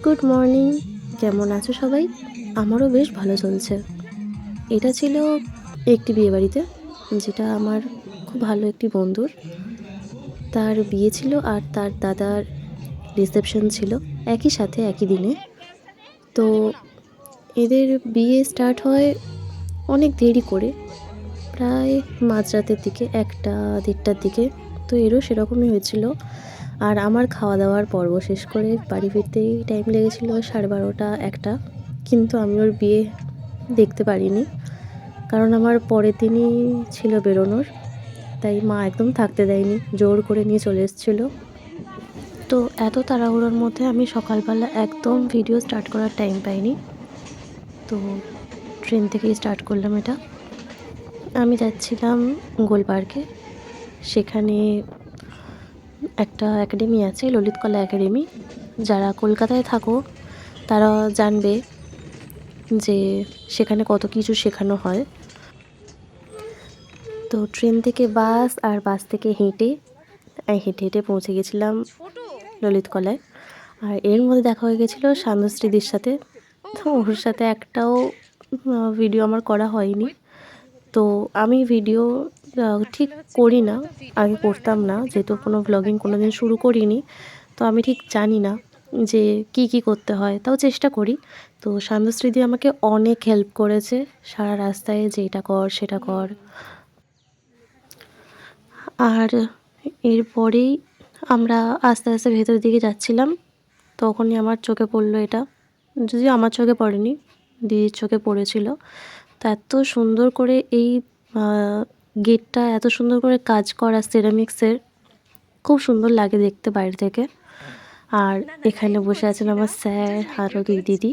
Good morning. কেমন আছো সবাই? আমারও বেশ ভালো চলছে। এটা ছিল একটি বিয়েবাড়িতে, যেটা আমার খুব ভালো একটি বন্ধুর। তার বিয়ে ছিল আর তার দাদার রিসেপশন ছিল একই সাথে একই দিনে। তো এদের বিয়ে স্টার্ট হয় অনেক দেরি করে, প্রায় মাঝরাতের দিকে, 1টা-1:30টার দিকে। তো এরও সেরকমই হয়েছিল। আর আমার খাওয়া দাওয়ার পর্ব শেষ করে বাড়ি ফিরতেই টাইম লেগেছিল 12:30-1টা। কিন্তু আমি ওর বিয়ে দেখতে পারিনি, কারণ আমার পরের দিনই ছিল বেরোনোর। তাই মা একদম থাকতে দেয়নি, জোর করে নিয়ে চলে এসেছিলো। তো এত তাড়াহুড়োর মধ্যে আমি সকালবেলা একদম ভিডিও স্টার্ট করার টাইম পাইনি। তো ট্রেন থেকেই স্টার্ট করলাম এটা। আমি যাচ্ছিলাম গোল পার্কে। সেখানে একটা একাডেমি আছে, ললিত কলা একাডেমি। যারা কলকাতায় থাকো তারা জানবে যে সেখানে কত কিছু শেখানো হয়। তো ট্রেন থেকে বাস, আর বাস থেকে হেঁটে হেঁটে হেঁটে পৌঁছে গেছিলাম ললিত কলায়। আর এর মধ্যে দেখা হয়ে গেছিলো সান্ধ্যশ্রীদির সাথে। তো ওর সাথে একটাও ভিডিও আমার করা হয়নি। তো আমি ভিডিও ঠিক করি না, আগে করতাম না, যেহেতু কোনো ব্লগিং কোনো দিন শুরু করিনি। তো আমি ঠিক জানি না যে কি কি করতে হয়, তাও চেষ্টা করি। তো সান্ধ্যশ্রীদি আমাকে অনেক হেল্প করেছে সারা রাস্তায়, যে এটা কর সেটা কর। আর এরপরেই আমরা আস্তে আস্তে ভেতরের দিকে যাচ্ছিলাম। তখনই আমার চোখে পড়লো এটা, যদিও আমার চোখে পড়েনি, দিদির চোখে পড়েছিল। তা এত সুন্দর করে এই গেটটা এত সুন্দর করে কাজ করা সিরামিক্সের, খুব সুন্দর লাগে দেখতে বাইরে থেকে। আর এখানে বসে আছেন আমার স্যার আরও 2 দিদি।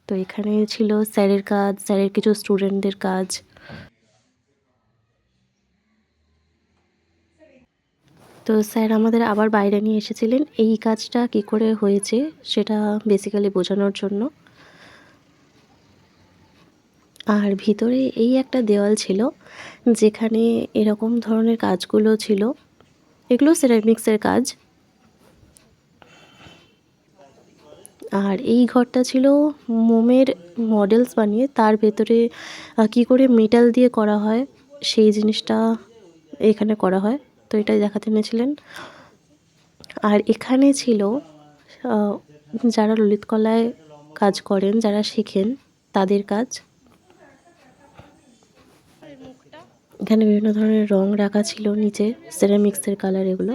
তো এখানে ছিল স্যারের কাজ, স্যারের কিছু স্টুডেন্টদের কাজ। তো স্যার আমাদের আবার বাইরে নিয়ে এসেছিলেন এই কাজটা কি করে হয়েছে সেটা বেসিক্যালি বোঝানোর জন্য। আর ভিতরে এই একটা দেওয়াল ছিল যেখানে এরকম ধরনের কাজগুলো ছিল, এগুলো সিরামিক্সের কাজ। আর এই ঘরটা ছিল মোমের মডেলস বানিয়ে তার ভেতরে কি করে মেটাল দিয়ে করা হয় সেই জিনিসটা এখানে করা হয়। তো এটাই দেখাতে এনেছিলেন। আর এখানে ছিল যারা ললিত কলায় কাজ করেন, যারা শেখেন তাদের কাজ। এখানে বিভিন্ন ধরনের রং রাখা ছিল নিচে, সিরামিক্সের কালার এগুলো।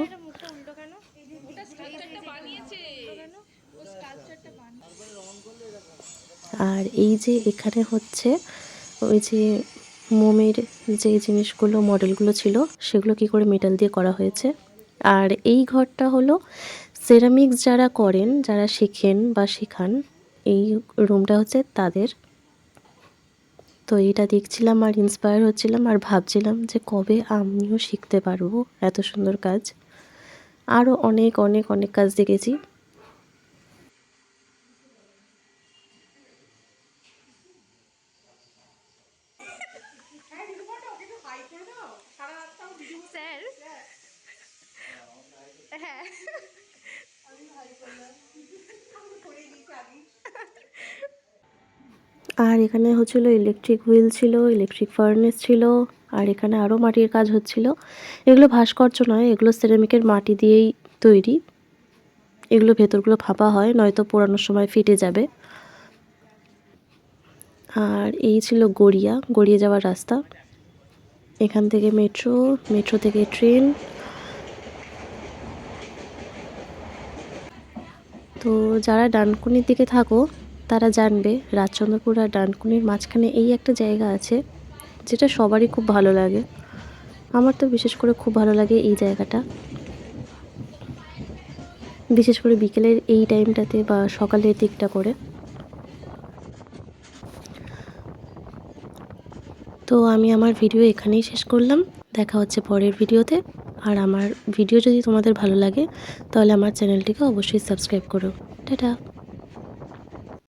আর এই যে এখানে হচ্ছে ওই যে মোমের যে জিনিসগুলো মডেলগুলো ছিল সেগুলো কি করে মেটাল দিয়ে করা হয়েছে। আর এই ঘরটা হলো সেরামিক্স যারা করেন, যারা শেখেন বা শেখান, এই রুমটা হচ্ছে তাদের। তো এটা দেখছিলাম আর ইন্সপায়ার হচ্ছিলাম, আর ভাবছিলাম যে কবে আমিও শিখতে পারবো এত সুন্দর কাজ। আরও অনেক অনেক অনেক কাজ দেখেছি। আর এখানে হচ্ছিল ইলেকট্রিক হুইল ছিল, ইলেকট্রিক ফার্নেস ছিল। আর এখানে আরও মাটির কাজ হচ্ছিল। এগুলো ভাস্কর্য নয়, এগুলো সিরামিকের মাটি দিয়েই তৈরি। এগুলো ভেতরগুলো ফাঁপা হয়, নয়তো পোড়ানোর সময় ফেটে যাবে। আর এই ছিল গড়িয়ে যাওয়ার রাস্তা। এখান থেকে মেট্রো, মেট্রো থেকে ট্রেন। তো যারা ডানকুনির দিকে থাকো তারা জানবে রাজচন্দ্রপুর আর ডানকুনির মাঝখানে এই একটা জায়গা আছে, যেটা সবারই খুব ভালো লাগে। আমার তো বিশেষ করে খুব ভালো লাগে এই জায়গাটা, বিশেষ করে বিকেলের এই টাইমটাতে বা সকালের দিকটা করে। তো আমি আমার ভিডিও এখানেই শেষ করলাম। দেখা হচ্ছে পরের ভিডিওতে। আর আমার ভিডিও যদি তোমাদের ভালো লাগে তাহলে আমার চ্যানেলটিকে অবশ্যই সাবস্ক্রাইব করো। টাটা।